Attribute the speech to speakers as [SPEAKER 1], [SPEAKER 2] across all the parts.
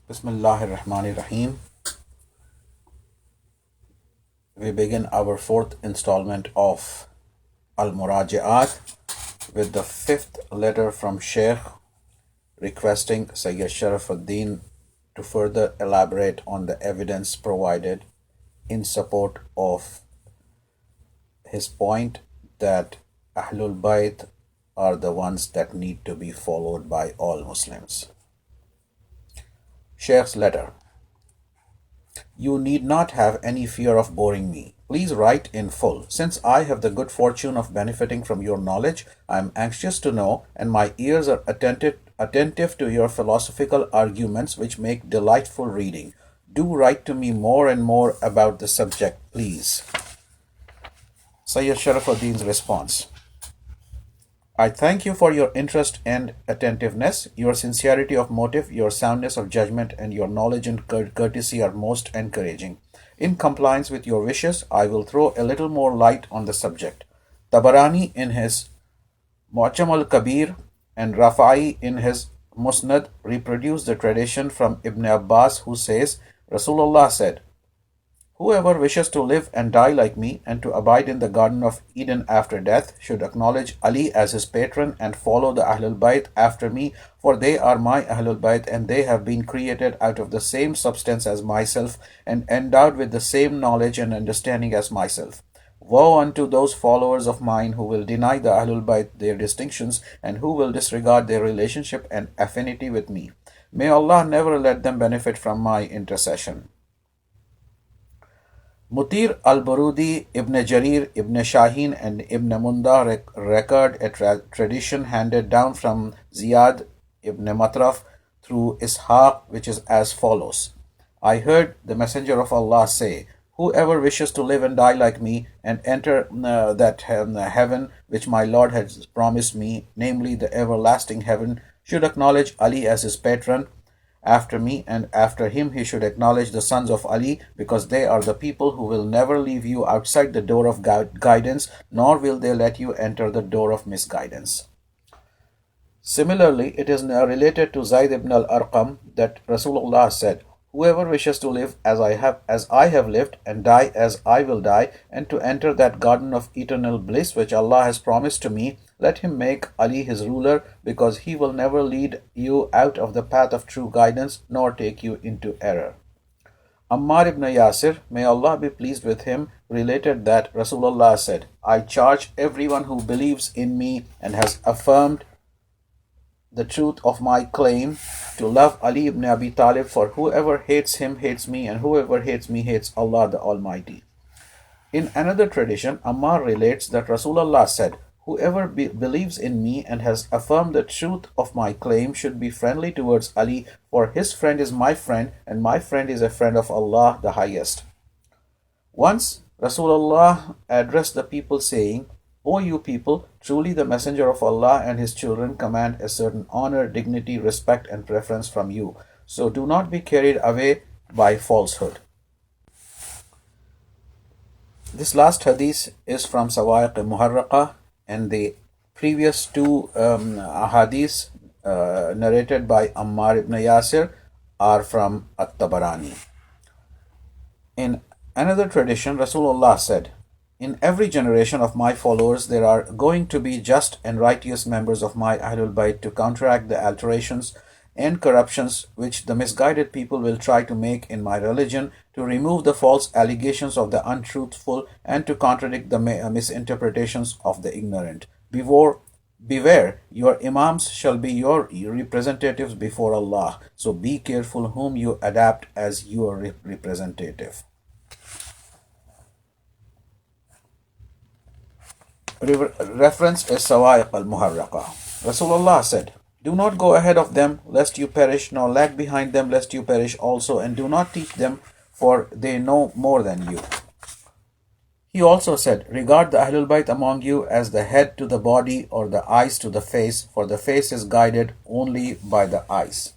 [SPEAKER 1] Bismillahirrahmanirrahim. We begin our fourth installment of Al-Muraji'At with the fifth letter from Sheikh requesting Sayyid Sharafuddin to further elaborate on the evidence provided in support of his point that Ahlul Bayt are the ones that need to be followed by all Muslims. Sheikh's letter. You need not have any fear of boring me. Please write in full. Since I have the good fortune of benefiting from your knowledge, I am anxious to know, and my ears are attentive to your philosophical arguments, which make delightful reading. Do write to me more and more about the subject, please. Sayyid Sharafuddin's response. I thank you for your interest and attentiveness. Your sincerity of motive, your soundness of judgment, and your knowledge and courtesy are most encouraging. In compliance with your wishes, I will throw a little more light on the subject. Tabarani in his Mu'jam al-Kabir and Rafa'i in his Musnad reproduce the tradition from Ibn Abbas, who says, Rasulullah said, Whoever wishes to live and die like me and to abide in the Garden of Eden after death should acknowledge Ali as his patron and follow the Ahlul Bayt after me, for they are my Ahlul Bayt and they have been created out of the same substance as myself and endowed with the same knowledge and understanding as myself. Woe unto those followers of mine who will deny the Ahlul Bayt their distinctions and who will disregard their relationship and affinity with me. May Allah never let them benefit from my intercession. Mutir al-Barudi, Ibn Jarir, Ibn Shaheen, and Ibn Munda record a tradition handed down from Ziyad ibn Matraf through Ishaq, which is as follows. I heard the Messenger of Allah say, Whoever wishes to live and die like me and enter that heaven which my Lord has promised me, namely the everlasting heaven, should acknowledge Ali as his patron after me, and after him he should acknowledge the sons of Ali, because they are the people who will never leave you outside the door of guidance, nor will they let you enter the door of misguidance. Similarly, it is related to Zayd ibn al-Arqam that Rasulullah said, Whoever wishes to live as I have lived, and die as I will die, and to enter that garden of eternal bliss which Allah has promised to me, let him make Ali his ruler, because he will never lead you out of the path of true guidance, nor take you into error. Ammar ibn Yasir, may Allah be pleased with him, related that Rasulullah said, I charge everyone who believes in me and has affirmed the truth of my claim to love Ali ibn Abi Talib, for whoever hates him hates me, and whoever hates me hates Allah the Almighty. In another tradition, Ammar relates that Rasulullah said, Whoever believes in me and has affirmed the truth of my claim should be friendly towards Ali, for his friend is my friend, and my friend is a friend of Allah the Highest. Once, Rasulullah addressed the people saying, O you people, truly the Messenger of Allah and his children command a certain honor, dignity, respect, and preference from you. So do not be carried away by falsehood. This last hadith is from Sawaiq Muharraqa, and the previous two hadiths narrated by Ammar ibn Yasir are from At-Tabarani. In another tradition, Rasulullah said, In every generation of my followers there are going to be just and righteous members of my Ahlul Bayt to counteract the alterations and corruptions which the misguided people will try to make in my religion, to remove the false allegations of the untruthful, and to contradict the misinterpretations of the ignorant. Beware, your imams shall be your representatives before Allah, so be careful whom you adapt as your representative. Reference is Sawaiq al-Muharraqa. Rasulullah said, Do not go ahead of them, lest you perish, nor lag behind them, lest you perish also, and do not teach them, for they know more than you. He also said, Regard the Ahlul Bayt among you as the head to the body or the eyes to the face, for the face is guided only by the eyes.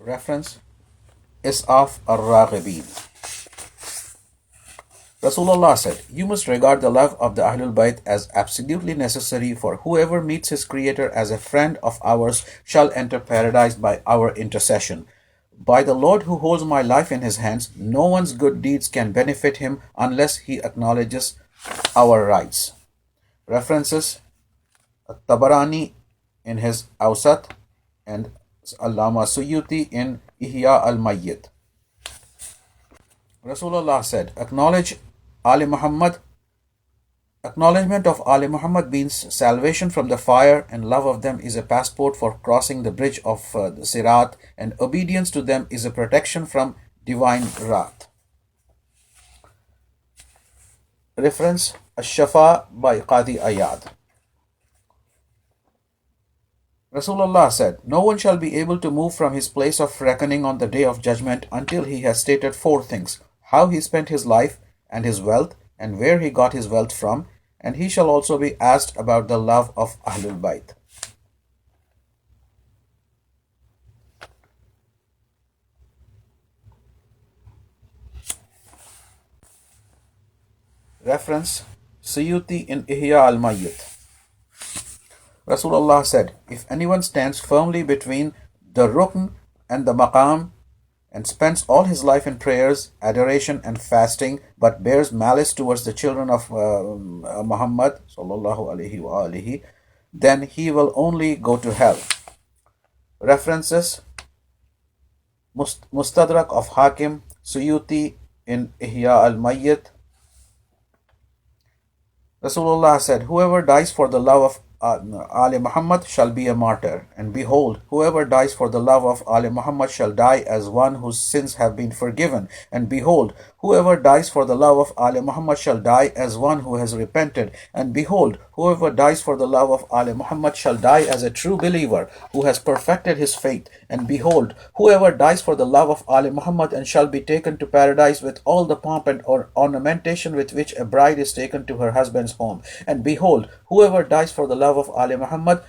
[SPEAKER 1] Reference Is'af al-Raghibin. Rasulullah said, "You must regard the love of the Ahlul Bayt as absolutely necessary, for whoever meets his Creator as a friend of ours shall enter paradise by our intercession. By the Lord who holds my life in his hands, no one's good deeds can benefit him unless he acknowledges our rights." References: Tabarani in his Awsat and Allama Suyuti in Ihya al-Mayyit. Rasulullah said, Ali Muhammad Acknowledgement of Ali Muhammad means salvation from the fire, and love of them is a passport for crossing the bridge of the Sirat, and obedience to them is a protection from divine wrath. Reference: Ash-Shafa by Qadi Ayad. Rasulullah said, "No one shall be able to move from his place of reckoning on the day of judgment until he has stated four things: how he spent his life and his wealth, and where he got his wealth from, and he shall also be asked about the love of Ahlul Bayt." Reference: Suyuti in Ihya al-Mayyit. Rasulullah said, "If anyone stands firmly between the Rukn and the Maqam and spends all his life in prayers, adoration, and fasting, but bears malice towards the children of Muhammad sallallahu alaihi wa then he will only go to hell." References: Mustadrak of Hakim, Suyuti in Ihya al-Mayyit. Rasulullah said, "Whoever dies for the love of Ali Muhammad shall be a martyr. And behold, whoever dies for the love of Ali Muhammad shall die as one whose sins have been forgiven. And behold, whoever dies for the love of Ali Muhammad shall die as one who has repented. And behold, whoever dies for the love of Ali Muhammad shall die as a true believer who has perfected his faith. And behold, whoever dies for the love of Ali Muhammad and shall be taken to paradise with all the pomp and ornamentation with which a bride is taken to her husband's home. And behold, whoever dies for the love of Ali Muhammad,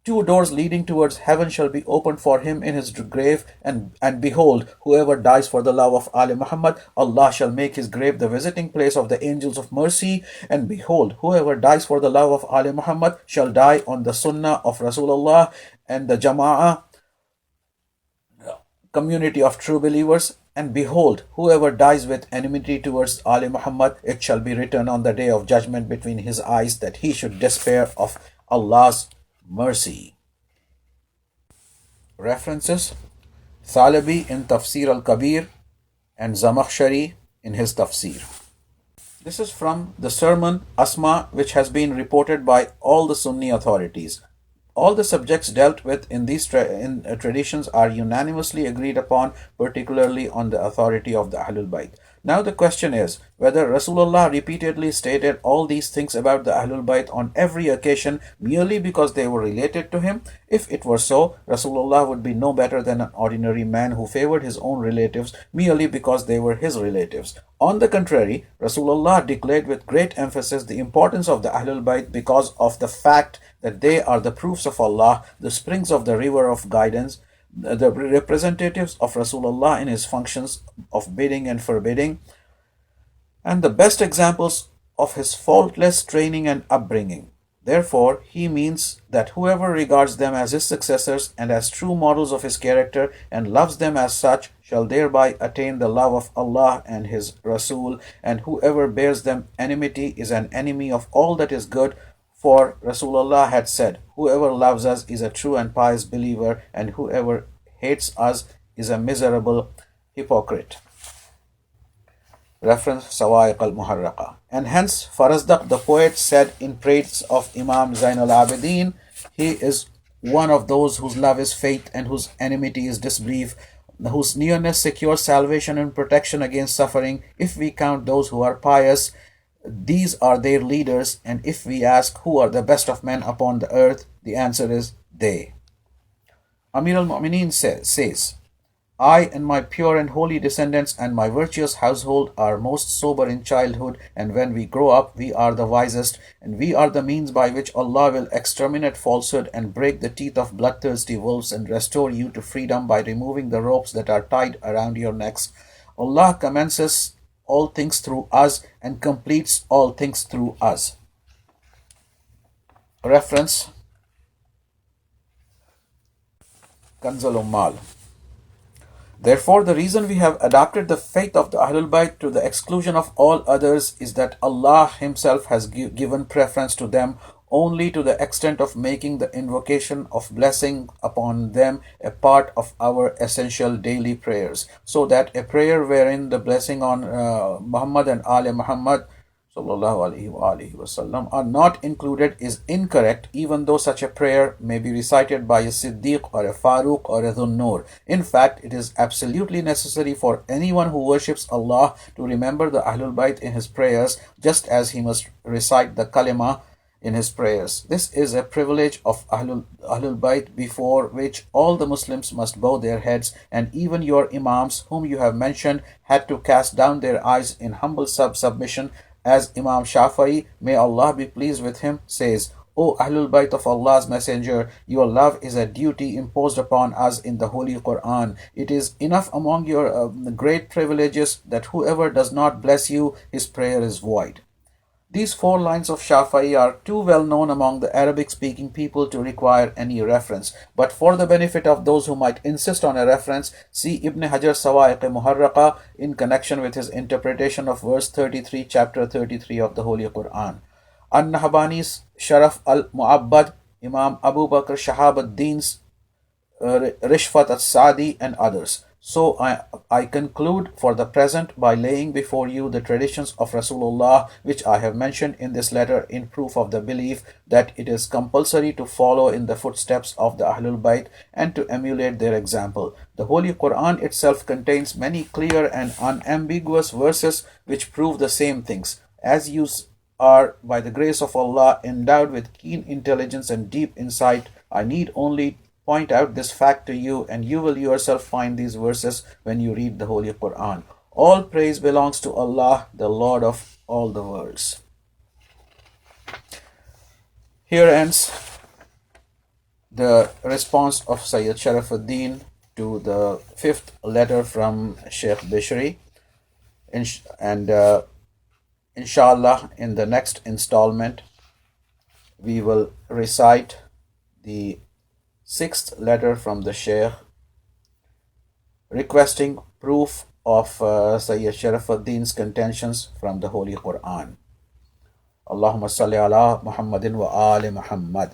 [SPEAKER 1] two doors leading towards heaven shall be opened for him in his grave. And behold, whoever dies for the love of Ali Muhammad, Allah shall make his grave the visiting place of the angels of mercy. And behold, whoever dies for the love of Ali Muhammad shall die on the Sunnah of Rasulullah and the Jama'ah community of true believers. And behold, whoever dies with enmity towards Ali Muhammad, it shall be written on the day of judgment between his eyes that he should despair of Allah's mercy. References: Thalabi in Tafsir al-Kabir and Zamakhshari in his Tafsir. This is from the sermon Asma, which has been reported by all the Sunni authorities. All the subjects dealt with in these traditions are unanimously agreed upon, particularly on the authority of the Ahlul Bayt. Now the question is whether Rasulullah repeatedly stated all these things about the Ahlul Bayt on every occasion merely because they were related to him. If it were so, Rasulullah would be no better than an ordinary man who favored his own relatives merely because they were his relatives. On the contrary, Rasulullah declared with great emphasis the importance of the Ahlul Bayt because of the fact that they are the proofs of Allah, the springs of the river of guidance, the representatives of Rasulullah in his functions of bidding and forbidding, and the best examples of his faultless training and upbringing. Therefore, he means that whoever regards them as his successors and as true models of his character and loves them as such shall thereby attain the love of Allah and his Rasul, and whoever bears them enmity is an enemy of all that is good. For Rasulullah had said, "Whoever loves us is a true and pious believer, and whoever hates us is a miserable hypocrite." Reference: Sawaiq al-Muharraqa. And hence Farazdaq the poet said in praise of Imam Zain al-Abidin, "He is one of those whose love is faith and whose enmity is disbelief, whose nearness secures salvation and protection against suffering. If we count those who are pious, these are their leaders, and if we ask who are the best of men upon the earth, the answer is they." Amir al-Mu'mineen says, "I and my pure and holy descendants and my virtuous household are most sober in childhood, and when we grow up we are the wisest, and we are the means by which Allah will exterminate falsehood and break the teeth of bloodthirsty wolves and restore you to freedom by removing the ropes that are tied around your necks. Allah commences all things through us and completes all things through us. Reference Kanzul Ummal. Therefore, the reason we have adopted the faith of the Ahlul Bayt to the exclusion of all others is that Allah Himself has given preference to them only to the extent of making the invocation of blessing upon them a part of our essential daily prayers, so that a prayer wherein the blessing on Muhammad and Ali Muhammad wasallam are not included is incorrect, even though such a prayer may be recited by a Siddiq or a Faruq or a Dhunnur. In fact, it is absolutely necessary for anyone who worships Allah to remember the Ahlul Bayt in his prayers, just as he must recite the Kalima in his prayers. This is a privilege of Ahlul Bayt before which all the Muslims must bow their heads, and even your Imams, whom you have mentioned, had to cast down their eyes in humble submission, as Imam Shafi'i, may Allah be pleased with him, says, O Ahlul Bayt of Allah's Messenger, your love is a duty imposed upon us in the Holy Quran. It is enough among your great privileges that whoever does not bless you, his prayer is void. These 4 lines of Shafi'i are too well known among the Arabic-speaking people to require any reference. But for the benefit of those who might insist on a reference, see Ibn Hajar Sawa'iq-e-Muharraqa in connection with his interpretation of verse 33, chapter 33 of the Holy Quran. An-Nahbani's Sharaf al-Mu'abbad, Imam Abu Bakr Shahab ad-Din's Rishfat al-Sadi, and others. So I conclude for the present by laying before you the traditions of Rasulullah, which I have mentioned in this letter, in proof of the belief that it is compulsory to follow in the footsteps of the Ahlul Bayt and to emulate their example. The Holy Quran itself contains many clear and unambiguous verses which prove the same things. As you are, by the grace of Allah, endowed with keen intelligence and deep insight, I need only point out this fact to you, and you will yourself find these verses when you read the Holy Quran. All praise belongs to Allah, the Lord of all the worlds. Here ends the response of Sayyid Sharafuddin to the 5th letter from Sheikh Bishri. And inshallah, in the next installment, we will recite the 6th letter from the Shaykh, requesting proof of Sayyid Sharafuddin's contentions from the Holy Quran. Allahumma salli ala Muhammadin wa ali Muhammad.